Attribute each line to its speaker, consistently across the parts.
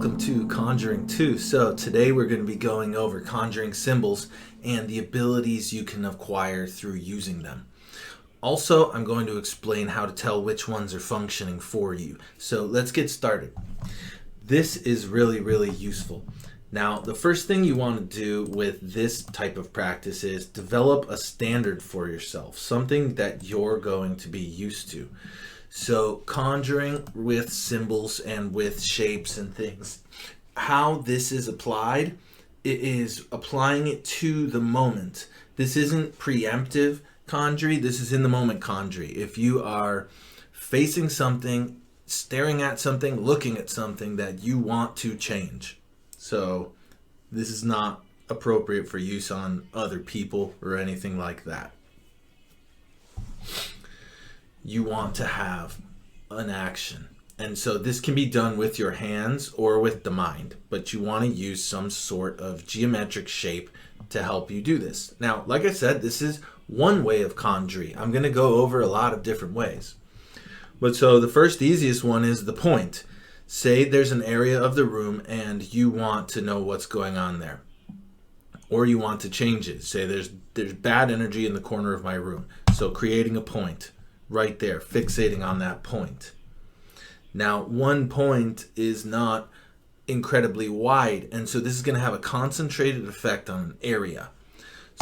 Speaker 1: welcome to Conjuring 2. So today we're going to be going over conjuring symbols and the abilities you can acquire through using them. Also, I'm going to explain how to tell which ones are functioning for you. So let's get started. This is really useful. Now, the first thing you want to do with this type of practice is develop a standard for yourself, something that you're going to be used to. So conjuring with symbols and with shapes and things, how this is applied, it is applying it to the moment. This isn't preemptive conjuring, this is in the moment conjuring. If you are facing something, staring at something, looking at something that you want to change. So this is not appropriate for use on other people or anything like that. You want to have an action. And so this can be done with your hands or with the mind, but you want to use some sort of geometric shape to help you do this. Now, like I said, this is one way of conjuring. I'm going to go over a lot of different ways. But so the first easiest one is the point. Say there's an area of the room and you want to know what's going on there, or you want to change it. Say there's bad energy in the corner of my room. So creating a point right there, fixating on that point. Now, one point is not incredibly wide, and so this is going to have a concentrated effect on an area.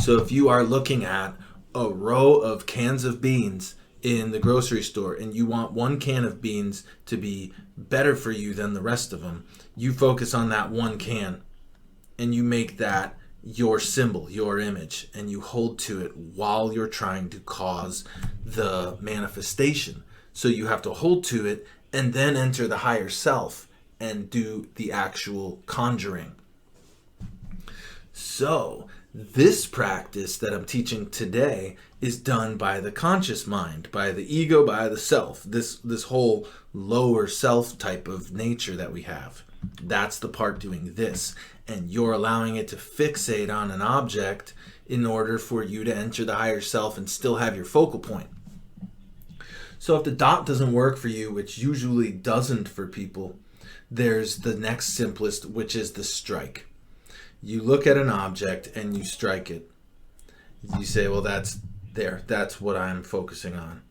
Speaker 1: So if you are looking at a row of cans of beans in the grocery store and you want one can of beans to be better for you than the rest of them, you focus on that one can and you make that your symbol, your image, and you hold to it while you're trying to cause the manifestation. So you have to hold to it and then enter the higher self and do the actual conjuring. So this practice that I'm teaching today is done by the conscious mind, by the ego, by the self, this whole lower self type of nature that we have. That's the part doing this, and you're allowing it to fixate on an object in order for you to enter the higher self and still have your focal point. So if the dot doesn't work for you, which usually doesn't for people, there's the next simplest, which is the strike. You look at an object and you strike it. You say, well, that's what I'm focusing on.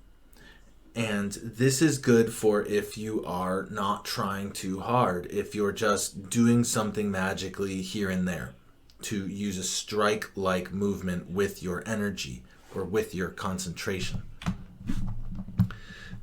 Speaker 1: And this is good for if you are not trying too hard, if you're just doing something magically here and there, to use a strike-like movement with your energy or with your concentration.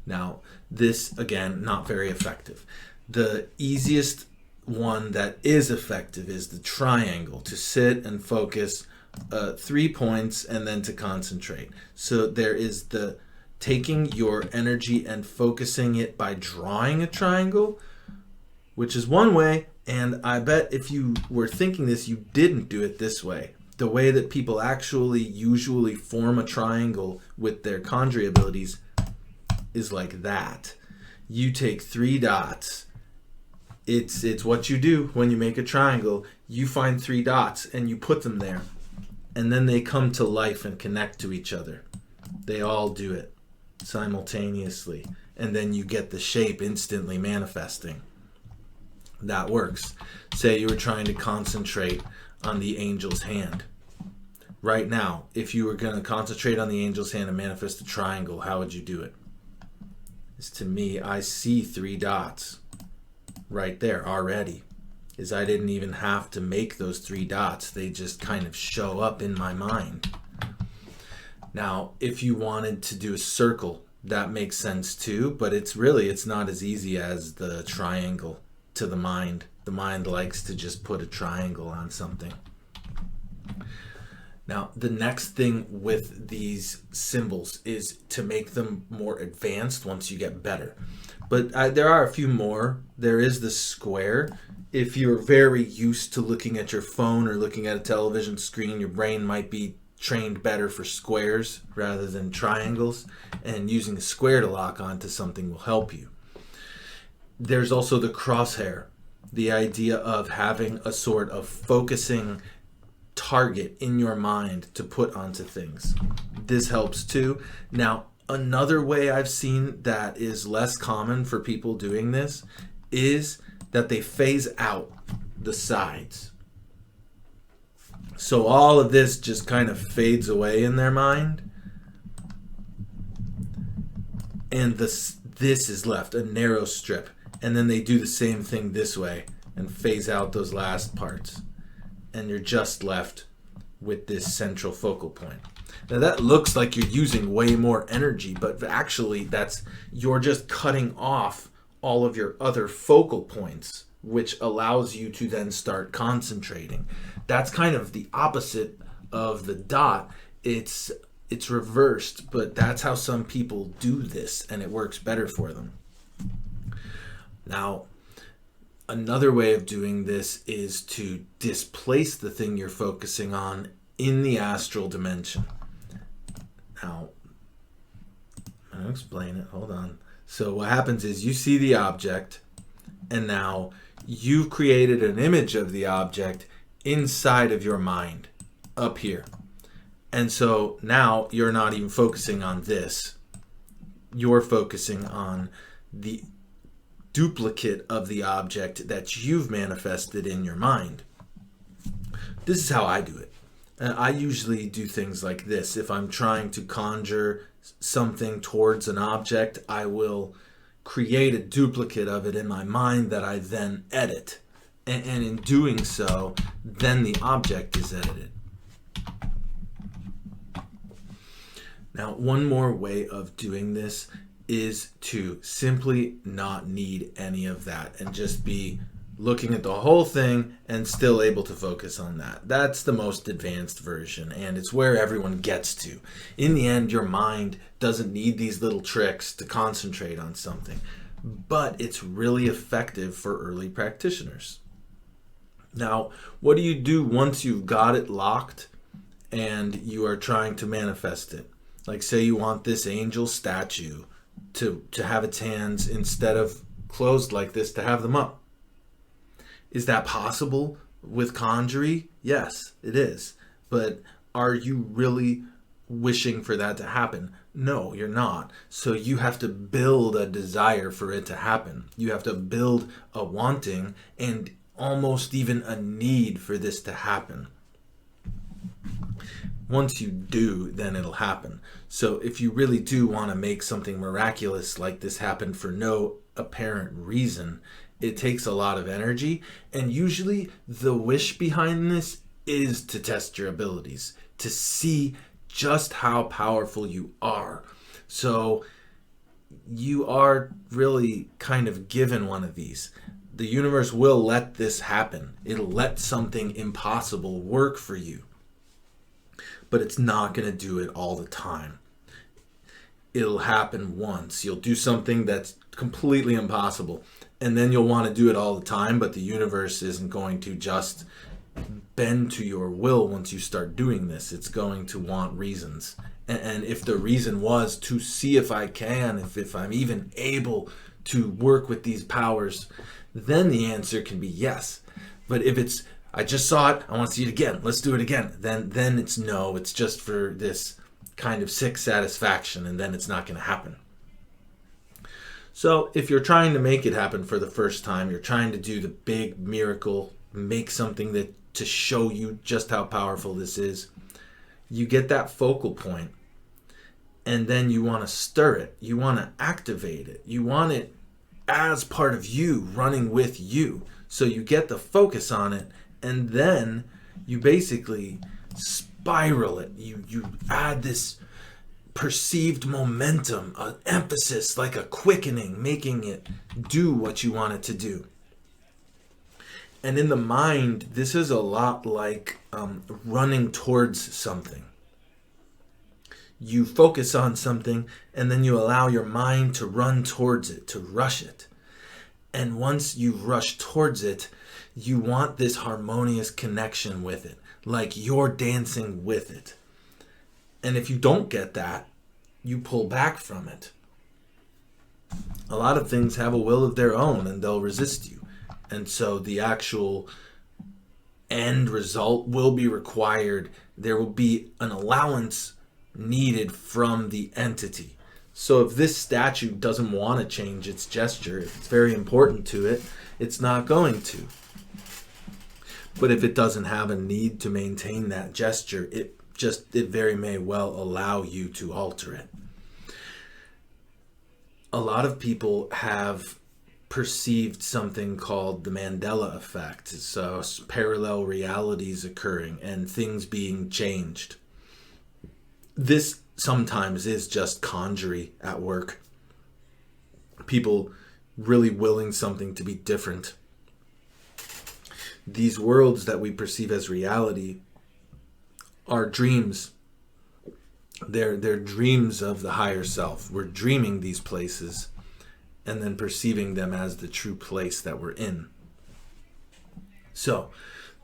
Speaker 1: Now, this, again, not very effective. The easiest one that is effective is the triangle, to sit and focus 3 points and then to concentrate. So there is the taking your energy and focusing it by drawing a triangle, which is one way, and I bet if you were thinking this, you didn't do it this way. The way that people actually usually form a triangle with their conjuring abilities is like that. You take 3 dots. It's what you do when you make a triangle. You find 3 dots and you put them there, and then they come to life and connect to each other. They all do it simultaneously, and then you get the shape instantly manifesting. That works. Say you were trying to concentrate on the angel's hand. Right now, if you were going to concentrate on the angel's hand and manifest a triangle, how would you do it? To me, I see 3 dots right there already. I didn't even have to make those 3 dots. They just kind of show up in my mind. Now, if you wanted to do a circle, that makes sense too, but it's not as easy as the triangle to the mind. The mind likes to just put a triangle on something. Now, the next thing with these symbols is to make them more advanced once you get better. But there are a few more. There is the square. If you're very used to looking at your phone or looking at a television screen, your brain might be trained better for squares rather than triangles, and using a square to lock onto something will help you. There's also the crosshair, the idea of having a sort of focusing target in your mind to put onto things. This helps too. Now, another way I've seen that is less common for people doing this is that they phase out the sides. So all of this just kind of fades away in their mind. And this is left, a narrow strip. And then they do the same thing this way and phase out those last parts. And you're just left with this central focal point. Now that looks like you're using way more energy, but actually you're just cutting off all of your other focal points, which allows you to then start concentrating. That's kind of the opposite of the dot. It's reversed, but that's how some people do this, and it works better for them. Now, another way of doing this is to displace the thing you're focusing on in the astral dimension. Now, I'll explain it. Hold on. So what happens is you see the object, and now you've created an image of the object inside of your mind, up here. And so now you're not even focusing on this. You're focusing on the duplicate of the object that you've manifested in your mind. This is how I do it. I usually do things like this. If I'm trying to conjure something towards an object, I will create a duplicate of it in my mind that I then edit. And in doing so, then the object is edited. Now, one more way of doing this is to simply not need any of that and just be looking at the whole thing and still able to focus on that. That's the most advanced version, and it's where everyone gets to. In the end, your mind doesn't need these little tricks to concentrate on something, but it's really effective for early practitioners. Now, what do you do once you've got it locked and you are trying to manifest it? Like, say you want this angel statue to have its hands, instead of closed like this, to have them up. Is that possible with Conjury? Yes, it is. But are you really wishing for that to happen? No, you're not. So you have to build a desire for it to happen. You have to build a wanting and almost even a need for this to happen. Once you do, then it'll happen. So if you really do want to make something miraculous like this happen for no apparent reason, it takes a lot of energy, and usually the wish behind this is to test your abilities, to see just how powerful you are. So you are really kind of given one of these. The universe will let this happen. It'll let something impossible work for you. But it's not going to do it all the time. It'll happen once. You'll do something that's completely impossible, and then you'll want to do it all the time, but the universe isn't going to just bend to your will once you start doing this. It's going to want reasons. And if the reason was to see if I can, if I'm even able to work with these powers, then the answer can be yes. But if it's, I just saw it, I want to see it again, let's do it again, then it's no, it's just for this kind of sick satisfaction, and then it's not going to happen. So if you're trying to make it happen for the first time, you're trying to do the big miracle, make something that to show you just how powerful this is, you get that focal point, and then you want to stir it, you want to activate it, you want it as part of you, running with you. So you get the focus on it, and then you basically spiral it. You add this perceived momentum, an emphasis, like a quickening, making it do what you want it to do. And in the mind, this is a lot like running towards something. You focus on something, and then you allow your mind to run towards it, to rush it. And once you rush towards it, you want this harmonious connection with it, like you're dancing with it. And if you don't get that, you pull back from it. A lot of things have a will of their own, and they'll resist you. And so the actual end result will be required. There will be an allowance needed from the entity. So if this statue doesn't want to change its gesture, if it's very important to it, it's not going to. But if it doesn't have a need to maintain that gesture, it very may well allow you to alter it. A lot of people have perceived something called the Mandela effect. So parallel realities occurring and things being changed. This sometimes is just conjury at work. People really willing something to be different. These worlds that we perceive as reality are dreams. They're dreams of the higher self. We're dreaming these places and then perceiving them as the true place that we're in. So,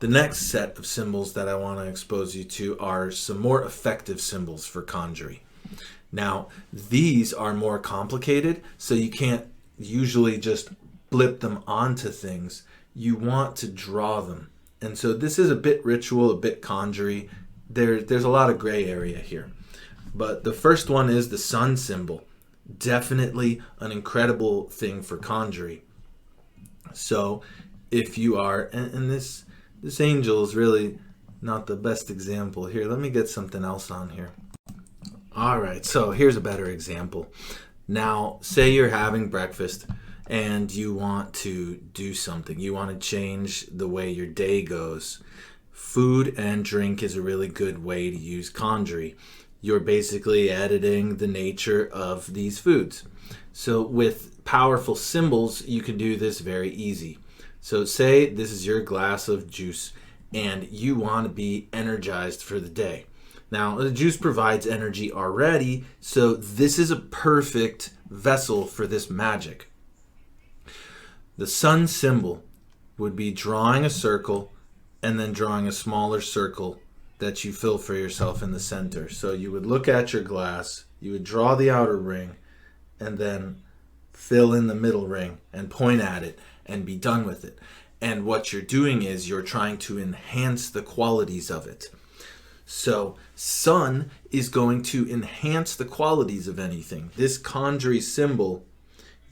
Speaker 1: the next set of symbols that I want to expose you to are some more effective symbols for conjuring. Now, these are more complicated, so you can't usually just blip them onto things. You want to draw them. And so this is a bit ritual, a bit conjury. There's a lot of gray area here. But the first one is the sun symbol. Definitely an incredible thing for conjuring. So if you are, and this angel is really not the best example here. Let me get something else on here. All right, so here's a better example. Now, say you're having breakfast and you want to do something. You want to change the way your day goes. Food and drink is a really good way to use conjuring. You're basically editing the nature of these foods. So with powerful symbols, you can do this very easy. So say this is your glass of juice and you want to be energized for the day. Now, the juice provides energy already, so this is a perfect vessel for this magic. The sun symbol would be drawing a circle and then drawing a smaller circle that you fill for yourself in the center. So you would look at your glass, you would draw the outer ring, and then fill in the middle ring and point at it and be done with it. And what you're doing is you're trying to enhance the qualities of it. So sun is going to enhance the qualities of anything. This conjuring symbol,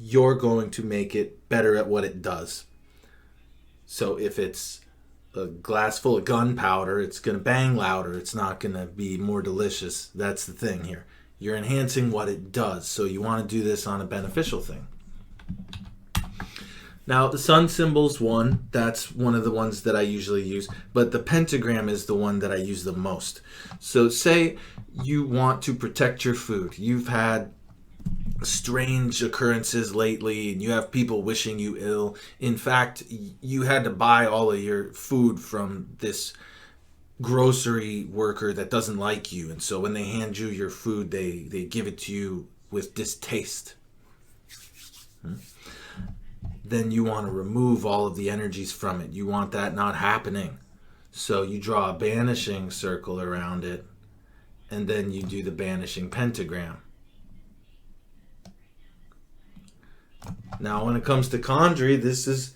Speaker 1: you're going to make it better at what it does. So if it's a glass full of gunpowder, it's going to bang louder. It's not going to be more delicious. That's the thing here. You're enhancing what it does. So you want to do this on a beneficial thing. Now, the sun symbol's one. That's one of the ones that I usually use. But the pentagram is the one that I use the most. So say you want to protect your food. You've had strange occurrences lately and you have people wishing you ill. In fact, you had to buy all of your food from this grocery worker that doesn't like you, and so when they hand you your food, they give it to you with distaste. Then you want to remove all of the energies from it. You want that not happening. So you draw a banishing circle around it, and then you do the banishing pentagram. Now, when it comes to conjuring, this is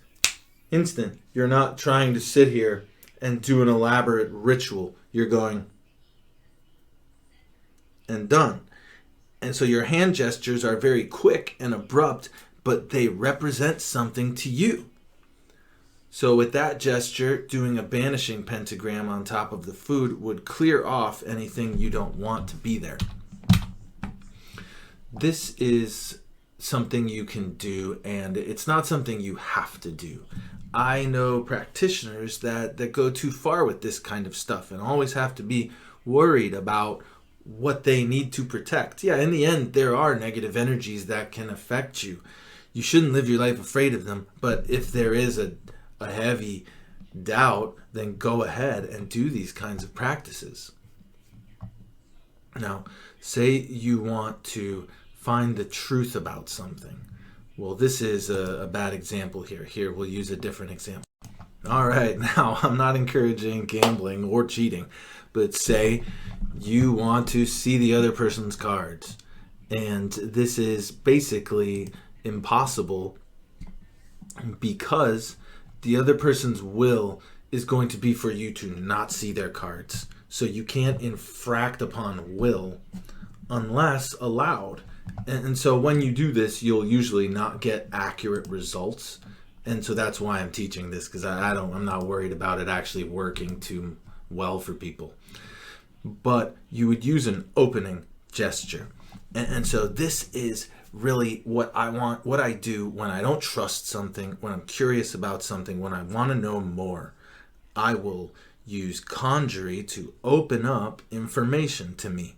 Speaker 1: instant. You're not trying to sit here and do an elaborate ritual. You're going and done. And so your hand gestures are very quick and abrupt, but they represent something to you. So with that gesture, doing a banishing pentagram on top of the food would clear off anything you don't want to be there. This is something you can do, and it's not something you have to do. I know practitioners that go too far with this kind of stuff and always have to be worried about what they need to protect. Yeah, in the end, there are negative energies that can affect you. You shouldn't live your life afraid of them, but if there is a heavy doubt, then go ahead and do these kinds of practices. Now, say you want to find the truth about something. Well, this is a bad example here. Here, we'll use a different example. All right, now, I'm not encouraging gambling or cheating, but say you want to see the other person's cards, and this is basically impossible because the other person's will is going to be for you to not see their cards. So you can't infract upon will unless allowed. And so when you do this, you'll usually not get accurate results. And so that's why I'm teaching this, because I'm not worried about it actually working too well for people. But you would use an opening gesture. And so this is really what I want, what I do when I don't trust something, when I'm curious about something, when I want to know more. I will use Conjury to open up information to me.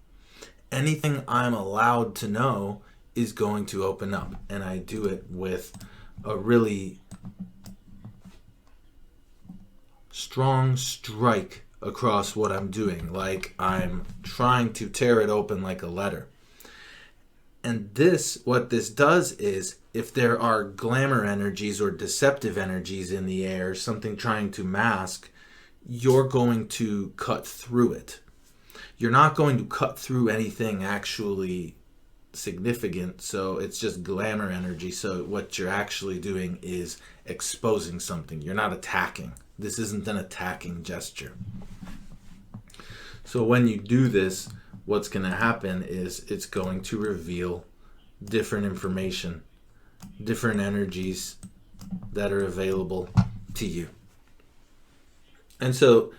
Speaker 1: Anything I'm allowed to know is going to open up. And I do it with a really strong strike across what I'm doing, like I'm trying to tear it open like a letter. And what this does is, if there are glamour energies or deceptive energies in the air, something trying to mask, you're going to cut through it. You're not going to cut through anything actually significant, so it's just glamour energy. So what you're actually doing is exposing something. You're not attacking. This isn't an attacking gesture. So when you do this, what's going to happen is it's going to reveal different information, different energies that are available to you. And so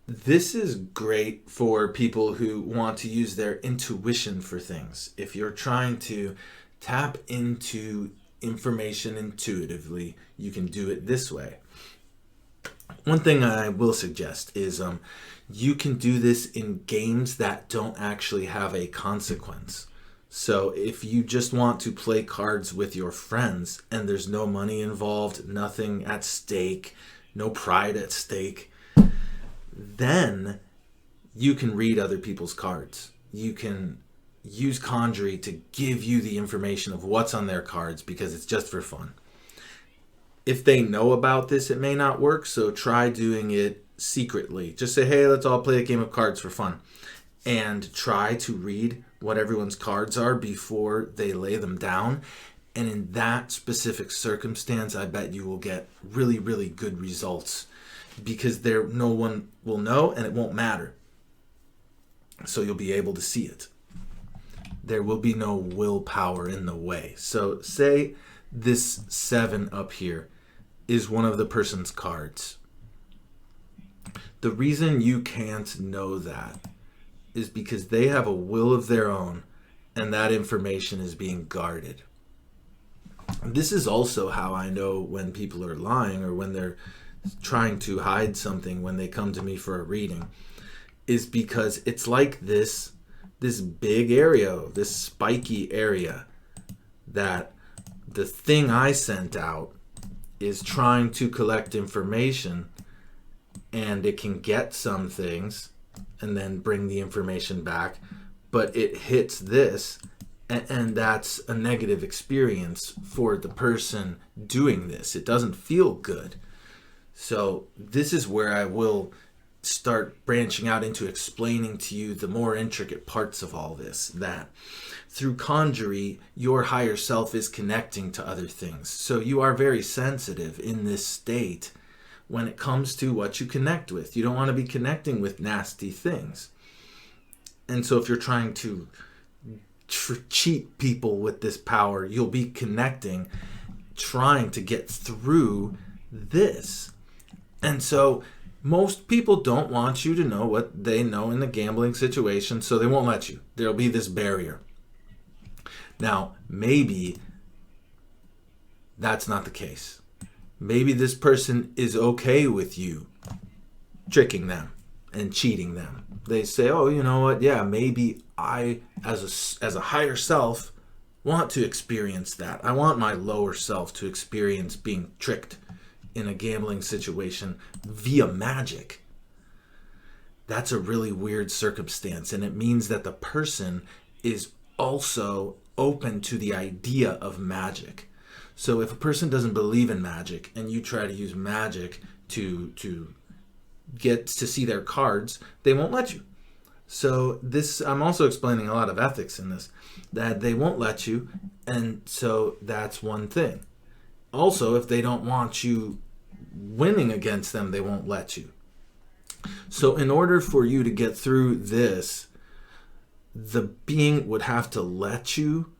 Speaker 1: this is great for people who want to use their intuition for things. If you're trying to tap into information intuitively, you can do it this way. One thing I will suggest is you can do this in games that don't actually have a consequence. So if you just want to play cards with your friends and there's no money involved, nothing at stake, no pride at stake, then you can read other people's cards. You can use Conjury to give you the information of what's on their cards because it's just for fun. If they know about this, it may not work, so try doing it secretly. Just say, hey, let's all play a game of cards for fun. And try to read what everyone's cards are before they lay them down. And in that specific circumstance, I bet you will get really, really good results, because no one will know and it won't matter. So you'll be able to see it. There will be no willpower in the way. So say this 7 up here is one of the person's cards. The reason you can't know that is because they have a will of their own and that information is being guarded. This is also how I know when people are lying or when they're trying to hide something when they come to me for a reading, is because it's like this big area, this spiky area, that the thing I sent out is trying to collect information, and it can get some things and then bring the information back, but it hits this, and that's a negative experience for the person doing this. It doesn't feel good. So this is where I will start branching out into explaining to you the more intricate parts of all this, that through Conjury, your higher self is connecting to other things. So you are very sensitive in this state when it comes to what you connect with. You don't want to be connecting with nasty things. And so if you're trying to cheat people with this power, you'll be connecting, trying to get through this. And so most people don't want you to know what they know in the gambling situation, so they won't let you. There'll be this barrier. Now, maybe that's not the case. Maybe this person is okay with you tricking them and cheating them. They say, oh, you know what? Yeah, maybe I, as a higher self, want to experience that. I want my lower self to experience being tricked in a gambling situation via magic. That's a really weird circumstance, and it means that the person is also open to the idea of magic. So if a person doesn't believe in magic and you try to use magic to get to see their cards, they won't let you. So this, I'm also explaining a lot of ethics in this, that they won't let you, and so that's one thing. Also, if they don't want you winning against them, they won't let you. So in order for you to get through this, the being would have to let you,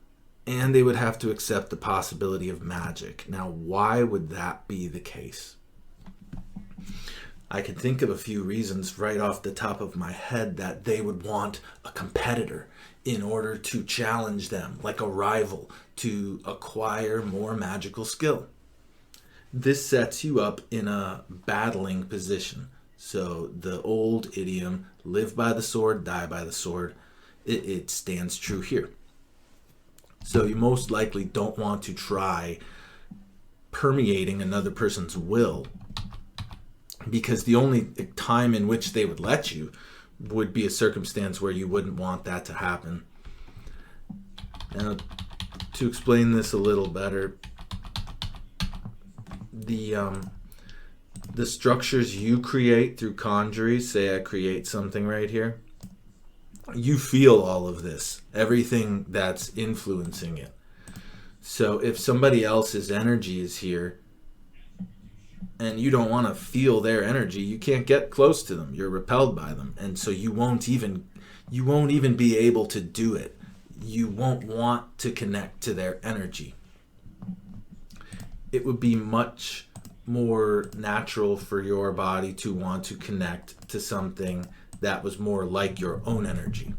Speaker 1: and they would have to accept the possibility of magic. Now, why would that be the case? I can think of a few reasons right off the top of my head that they would want a competitor in order to challenge them, like a rival, to acquire more magical skill. This sets you up in a battling position. So the old idiom, live by the sword, die by the sword, it stands true here. So you most likely don't want to try permeating another person's will, because the only time in which they would let you would be a circumstance where you wouldn't want that to happen. Now, to explain this a little better, the structures you create through Conjury, say I create something right here, you feel all of this, everything that's influencing it. So if somebody else's energy is here and you don't want to feel their energy, you can't get close to them. You're repelled by them. And so you won't even be able to do it. You won't want to connect to their energy. It would be much more natural for your body to want to connect to something that was more like your own energy.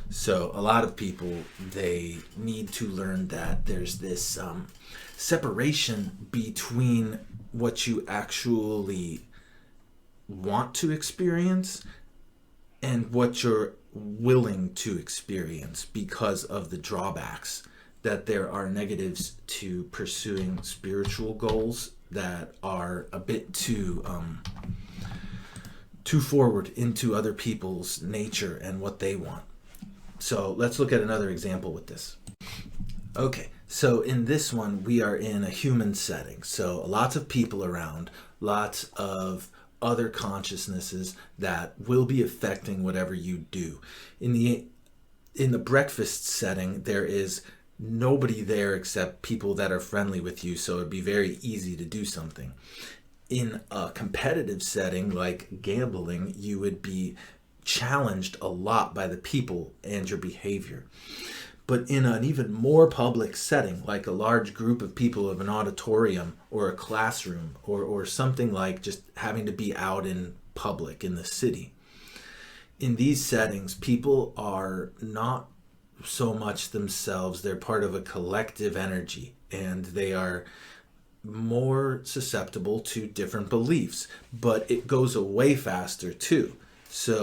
Speaker 1: So a lot of people, they need to learn that there's this separation between what you actually want to experience and what you're willing to experience, because of the drawbacks, that there are negatives to pursuing spiritual goals that are a bit too forward into other people's nature and what they want. So let's look at another example with this. Okay, so in this one, we are in a human setting. So lots of people around, lots of other consciousnesses that will be affecting whatever you do. In the breakfast setting, there is nobody there except people that are friendly with you, so it'd be very easy to do something. In a competitive setting like gambling, you would be challenged a lot by the people and your behavior. But in an even more public setting, like a large group of people of an auditorium or a classroom, or something like just having to be out in public in the city, in these settings, people are not so much themselves. They're part of a collective energy, and they are more susceptible to different beliefs, but it goes away faster too. So